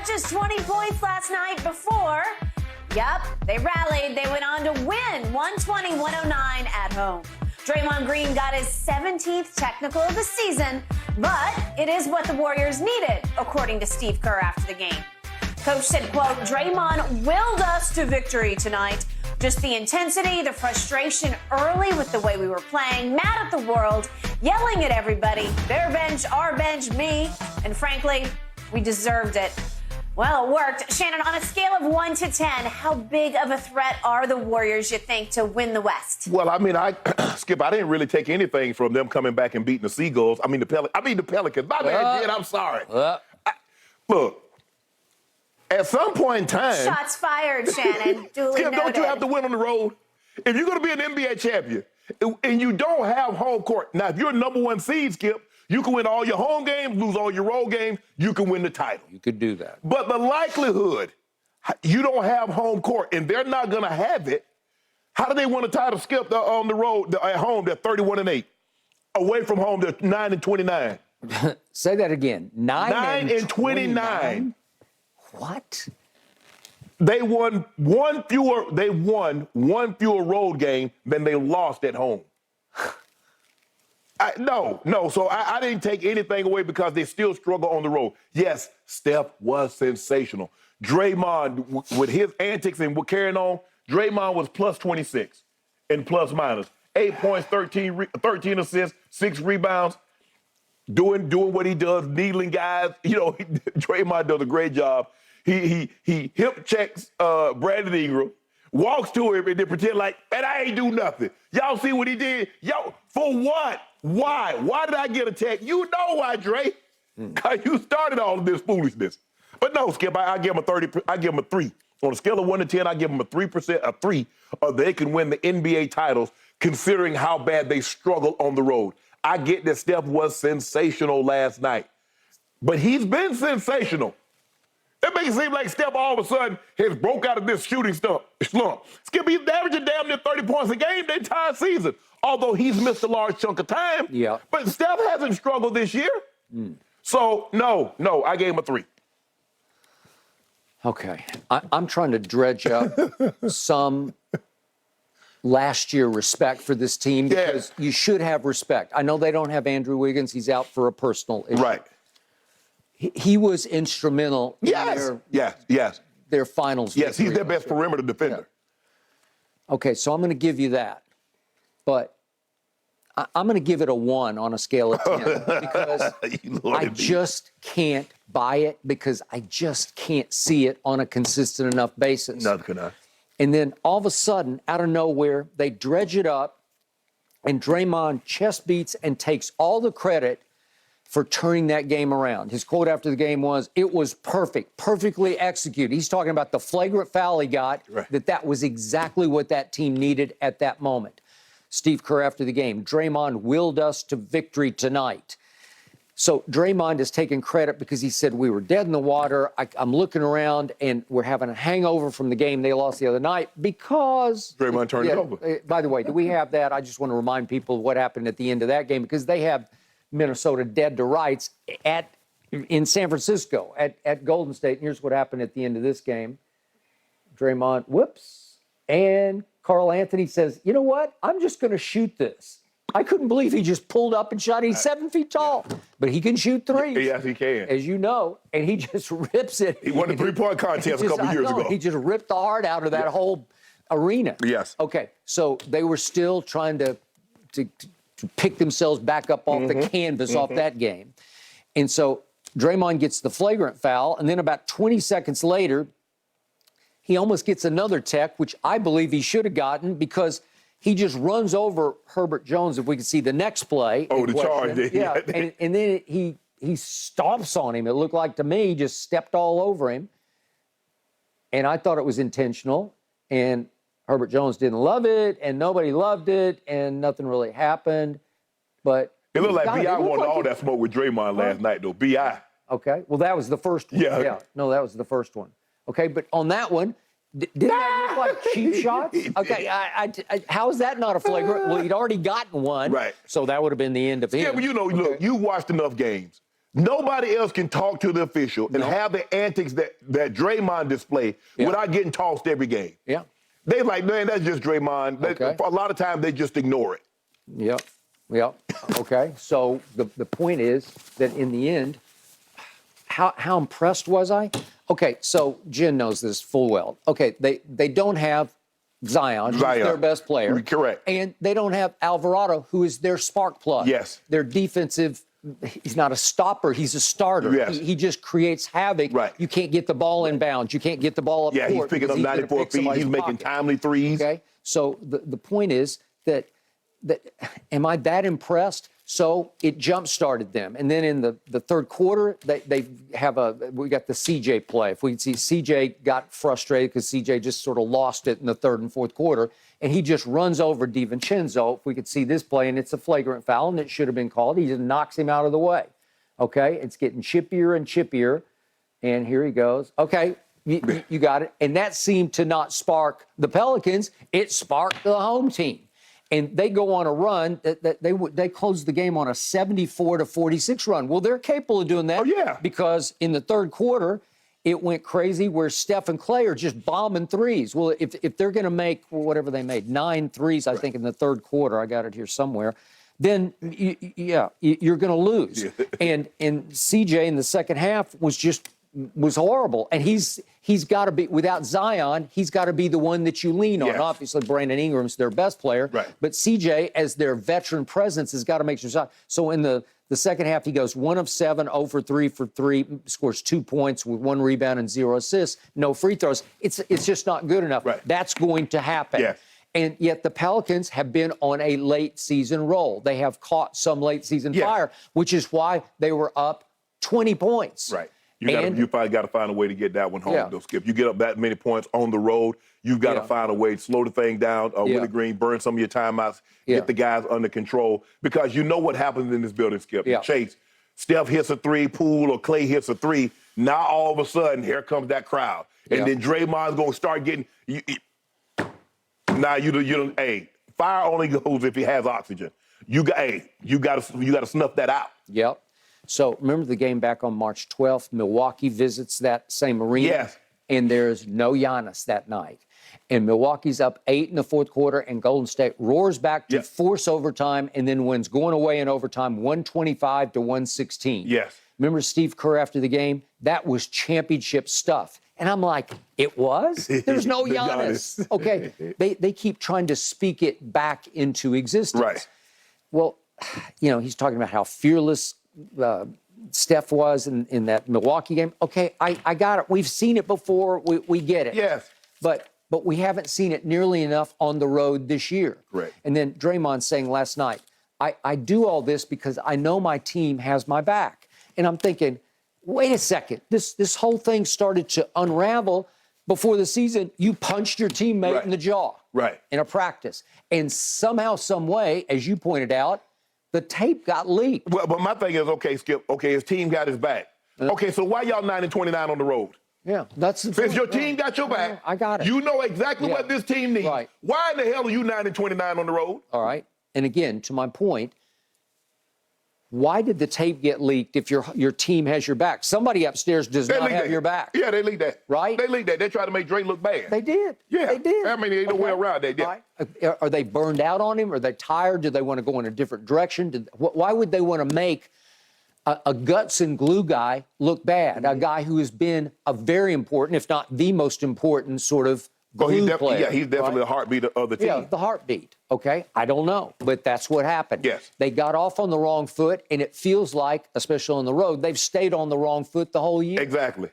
just 20 points last night before. Yep, they rallied. They went on to win 120-109 at home. Draymond Green got his 17th technical of the season, but it is what the Warriors needed, according to Steve Kerr after the game. Coach said, quote, Draymond willed us to victory tonight. Just the intensity, the frustration early with the way we were playing, mad at the world, yelling at everybody, their bench, our bench, me, and frankly, we deserved it. Well, it worked. Shannon, on a scale of 1 to 10, how big of a threat are the Warriors, you think, to win the West? Well, I mean, Skip, I didn't really take anything from them coming back and beating the Seagulls. I mean, the Pelicans. My bad, kid, I'm sorry. Look, at some point in time... Shots fired, Shannon. Duly Skip, noted. don't you have to win on the road? If you're going to be an NBA champion and you don't have home court, now, if you're a number one seed, Skip, you can win all your home games, lose all your road games, you can win the title. You could do that. But the likelihood you don't have home court and they're not going to have it, how do they win a title, Skip, on the road? At home, they're 31-8. Away from home, they're 9-29. Say that again. 9-29. What? They won one fewer road game than they lost at home. No. So I didn't take anything away because they still struggle on the road. Yes, Steph was sensational. Draymond, with his antics and what carrying on, Draymond was plus 26 in plus minus. 8 points, 13 assists, 6 rebounds, doing what he does, needling guys. You know, Draymond does a great job. He hip checks Brandon Ingram, walks to him, and then pretend like, man, I ain't do nothing. Y'all see what he did? Yo, for what? Why? Why did I get attacked? You know why, Dre. Because you started all of this foolishness. But no, Skip, I give him a 30. I give him a 3. On a scale of 1 to 10, I give him a 3%, a 3. They can win the NBA titles, considering how bad they struggle on the road. I get that Steph was sensational last night, but he's been sensational. It makes it seem like Steph all of a sudden has broke out of this shooting slump. Skip, he's averaging damn near 30 points a game the entire season, although he's missed a large chunk of time. Yeah. But Steph hasn't struggled this year. So, no, I gave him a 3. Okay. I'm trying to dredge up some last year respect for this team because you should have respect. I know they don't have Andrew Wiggins. He's out for a personal issue. Right. He was instrumental in their finals. Yes, he's their best perimeter defender. Yeah. Okay, so I'm going to give you that. But I'm going to give it a 1 on a scale of 10 because I just can't buy it because I just can't see it on a consistent enough basis. Neither can I. And then all of a sudden, out of nowhere, they dredge it up, and Draymond chest beats and takes all the credit for turning that game around. His quote after the game was, it was perfect, perfectly executed. He's talking about the flagrant foul he got, that was exactly what that team needed at that moment. Steve Kerr after the game, Draymond willed us to victory tonight. So Draymond has taken credit because he said we were dead in the water. I'm looking around and we're having a hangover from the game they lost the other night because Draymond turned it over. By the way, do we have that? I just want to remind people of what happened at the end of that game because they have Minnesota dead to rights in San Francisco at Golden State. And here's what happened at the end of this game. Draymond, whoops. And Karl Anthony says, you know what? I'm just going to shoot this. I couldn't believe he just pulled up and shot. He's 7 feet tall, but he can shoot threes. Yes, he can. As you know, and he just rips it. He won the three-point contest a couple years ago. He just ripped the heart out of that whole arena. Yes. Okay, so they were still trying to pick themselves back up off the canvas off that game. And so Draymond gets the flagrant foul, and then about 20 seconds later, he almost gets another tech, which I believe he should have gotten because he just runs over Herbert Jones, if we can see the next play. Oh, the charge. Yeah, and then he stomps on him. It looked like to me he just stepped all over him. And I thought it was intentional. And Herbert Jones didn't love it, and nobody loved it, and nothing really happened. But it looked like B.I. wanted all that smoke with Draymond last night, though. B.I. Okay, well, that was the first one. Yeah. No, that was the first one. Okay, but on that one, didn't that look like cheap shots? Okay, how is that not a flagrant? Well, he'd already gotten one. Right. So that would have been the end of him. Yeah, but you know, look, you watched enough games. Nobody else can talk to the official and have the antics that Draymond display without getting tossed every game. Yeah. They like, man, that's just Draymond. Okay. A lot of times they just ignore it. Yep. Okay. So the point is that in the end, how impressed was I? Okay, so Jen knows this full well. Okay, they don't have Zion, who's their best player. Correct. And they don't have Alvarado, who is their spark plug. Yes. Their defensive, he's not a stopper, he's a starter. Yes. He just creates havoc. Right. You can't get the ball inbounds. You can't get the ball up court. Yeah, he's picking up 94 feet. He's making timely threes. Okay, so the point is that am I that impressed? So it jump-started them. And then in the third quarter, we got the CJ play. If we can see, CJ got frustrated because CJ just sort of lost it in the third and fourth quarter, and he just runs over DiVincenzo. If we could see this play, and it's a flagrant foul, and it should have been called. He just knocks him out of the way. Okay, it's getting chippier and chippier, and here he goes. Okay, you got it. And that seemed to not spark the Pelicans. It sparked the home team. And they go on a run. They closed the game on a 74-46 run. Well, they're capable of doing that. Oh, yeah. Because in the third quarter, it went crazy where Steph and Clay are just bombing threes. Well, if they're going to make whatever they made, 9 threes, I think, in the third quarter, I got it here somewhere, then, you're going to lose. Yeah. And CJ in the second half was horrible. And he's got to be, without Zion, he's got to be the one that you lean on. Yes. Obviously, Brandon Ingram's their best player. Right. But CJ, as their veteran presence, has got to make sure. So in the second half, he goes 1 of 7, 0 for 3 for 3, scores 2 points with 1 rebound and 0 assists, no free throws. It's just not good enough. Right. That's going to happen. Yes. And yet the Pelicans have been on a late season roll. They have caught some late season fire, which is why they were up 20 points. Right. You probably got to find a way to get that one home, though, Skip. You get up that many points on the road, you've got to find a way to slow the thing down. Willie Green, burn some of your timeouts, get the guys under control. Because you know what happens in this building, Skip. Yeah. Chase, Steph hits a 3, Poole or Clay hits a 3. Now all of a sudden, here comes that crowd. And then Draymond's going to start getting hey, fire only goes if he has oxygen. You got to snuff that out. Yep. So remember the game back on March 12th, Milwaukee visits that same arena. Yes. And there's no Giannis that night. And Milwaukee's up 8 in the fourth quarter, and Golden State roars back to force overtime and then wins going away in overtime 125-116. Yes. Remember Steve Kerr after the game? That was championship stuff. And I'm like, it was? There's no Giannis. Okay. They keep trying to speak it back into existence. Right. Well, he's talking about how fearless Steph was in that Milwaukee game. Okay, I got it. We've seen it before. We get it. Yes. But we haven't seen it nearly enough on the road this year. Correct. And then Draymond saying last night, I do all this because I know my team has my back. And I'm thinking, wait a second. This whole thing started to unravel before the season. You punched your teammate in the jaw. Right. In a practice. And somehow, some way, as you pointed out, the tape got leaked. Well, but my thing is, okay, Skip, his team got his back. Okay, so why y'all 9-29 on the road? Yeah, that's the Since your team got your back, I got it. You know exactly what this team needs. Right. Why in the hell are you 9-29 on the road? All right. And again, to my point, why did the tape get leaked if your team has your back? Somebody upstairs does not have your back. Yeah, they leaked that. Right? They leaked that. They tried to make Dre look bad. They did. Yeah. They did. I mean, ain't no way around that. Yeah. Right. Are they burned out on him? Are they tired? Do they want to go in a different direction? Why would they want to make a guts and glue guy look bad? A guy who has been a very important, if not the most important, sort of glue player. Yeah, he's definitely the heartbeat of the team. Yeah, the heartbeat. Okay, I don't know, but that's what happened. Yes. They got off on the wrong foot, and it feels like, especially on the road, they've stayed on the wrong foot the whole year. Exactly.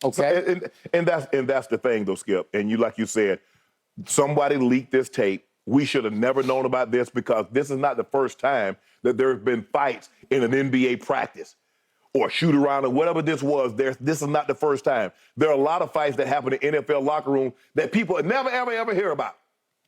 Okay. So, and that's the thing, though, Skip. And like you said, somebody leaked this tape. We should have never known about this because this is not the first time that there have been fights in an NBA practice or shoot around or whatever this was. This is not the first time. There are a lot of fights that happen in NFL locker room that people never, ever, ever hear about.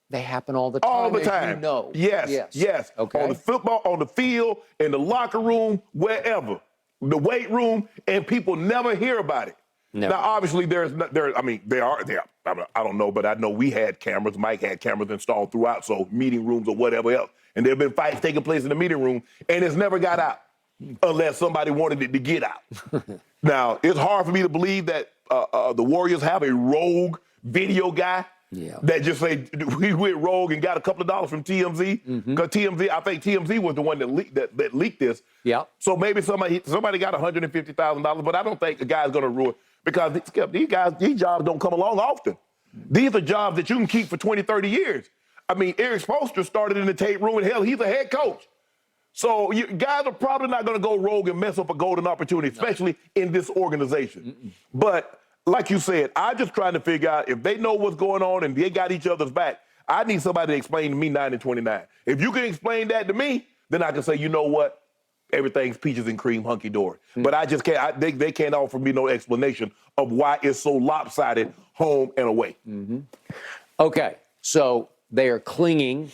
They happen all the time. All the time. You know. Yes. Okay. On the football, on the field, in the locker room, wherever, the weight room, and people never hear about it. Never. Now, obviously, there are. I don't know, but I know we had cameras. Mike had cameras installed throughout, so meeting rooms or whatever else. And there have been fights taking place in the meeting room, and it's never got out. unless somebody wanted it to get out. Now, it's hard for me to believe that the Warriors have a rogue video guy that just say, we went rogue and got a couple of dollars from TMZ. Because TMZ, I think TMZ was the one that leaked this. Yeah. So maybe somebody got $150,000, but I don't think a guy's going to ruin, because these jobs don't come along often. These are jobs that you can keep for 20, 30 years. I mean, Eric Spoelstra started in the tape room, and hell, he's a head coach. So guys are probably not going to go rogue and mess up a golden opportunity, especially in this organization. But like you said, I'm just trying to figure out if they know what's going on and they got each other's back. I need somebody to explain to me 9 and 29. If you can explain that to me, then I can say, you know what? Everything's peaches and cream, hunky-dory. But I just can't, they can't offer me no explanation of why it's so lopsided home and away. Okay, so they are clinging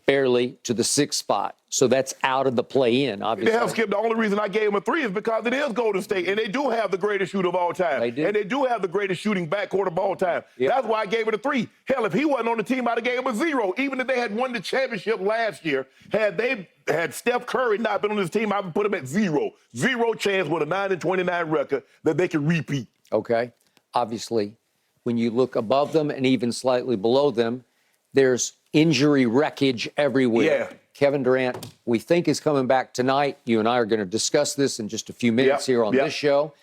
barely to the 6th spot. So that's out of the play-in, obviously. Hell, Skip, the only reason I gave him a 3 is because it is Golden State, and they do have the greatest shooter of all time. They do. And they do have the greatest shooting backcourt of all time. That's why I gave it a 3. Hell, if he wasn't on the team, I'd have gave him a 0. Even if they had won the championship last year, had Steph Curry not been on this team, I would put him at 0. 0 chance with a 9 and 29 record that they can repeat. Okay. Obviously, when you look above them and even slightly below them, there's injury wreckage everywhere. Yeah. Kevin Durant, we think, is coming back tonight. You and I are going to discuss this in just a few minutes here on this show.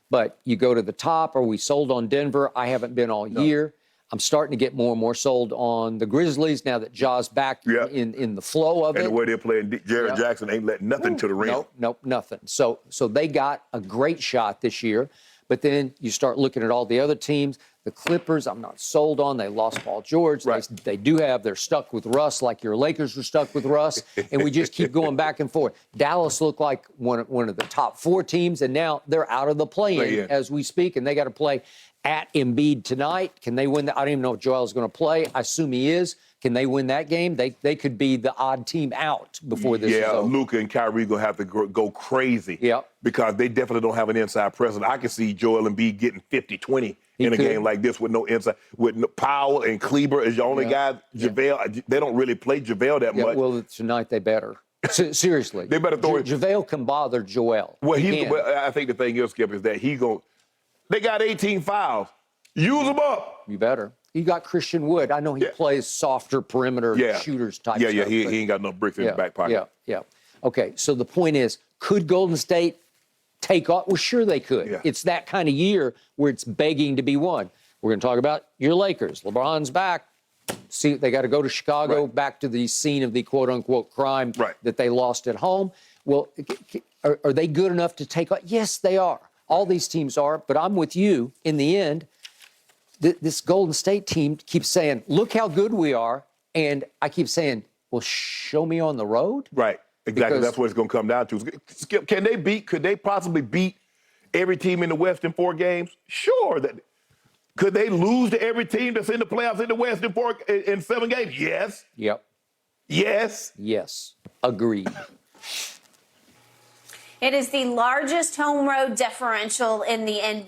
But you go to the top. Are we sold on Denver? I haven't been all year. I'm starting to get more and more sold on the Grizzlies now that Ja's back in the flow of it. And the way they're playing, Jared Jackson ain't letting nothing to the rim. Nope, nothing. So they got a great shot this year. But then you start looking at all the other teams. The Clippers, I'm not sold on. They lost Paul George. Right. They're stuck with Russ like your Lakers were stuck with Russ. And we just keep going back and forth. Dallas looked like one of the top 4 teams, and now they're out of the play-in as we speak, and they got to play at Embiid tonight. Can they win that? I don't even know if Joel's going to play. I assume he is. Can they win that game? They could be the odd team out before this is over. Luka and Kyrie going to have to go crazy. Yep. Because they definitely don't have an inside presence. I can see Joel Embiid getting 50-20 in a game like this with no inside. With Powell and Kleber as your only guys. JaVale, they don't really play JaVale that much. Well, tonight they better. Seriously. They better throw it. JaVale can bother Joel. Well, I think the thing is, Skip, is that they got 18 fouls. Use them up. You better. You got Christian Wood. I know he plays softer perimeter shooters type stuff. He ain't got no bricks in his back pocket. Yeah. Okay, so the point is, could Golden State take off? Well, sure they could. Yeah. It's that kind of year where it's begging to be won. We're going to talk about your Lakers. LeBron's back. See, they got to go to Chicago, back to the scene of the quote-unquote crime that they lost at home. Well, are they good enough to take off? Yes, they are. All these teams are, but I'm with you. In the end, this Golden State team keeps saying, look how good we are. And I keep saying, well, show me on the road. Right. Exactly. That's what it's going to come down to. Skip, could they possibly beat every team in the West in 4 games? Sure. Could they lose to every team that's in the playoffs in the West in 7 games? Yes. Yep. Yes. Yes. Agreed. It is the largest home road differential in the NBA.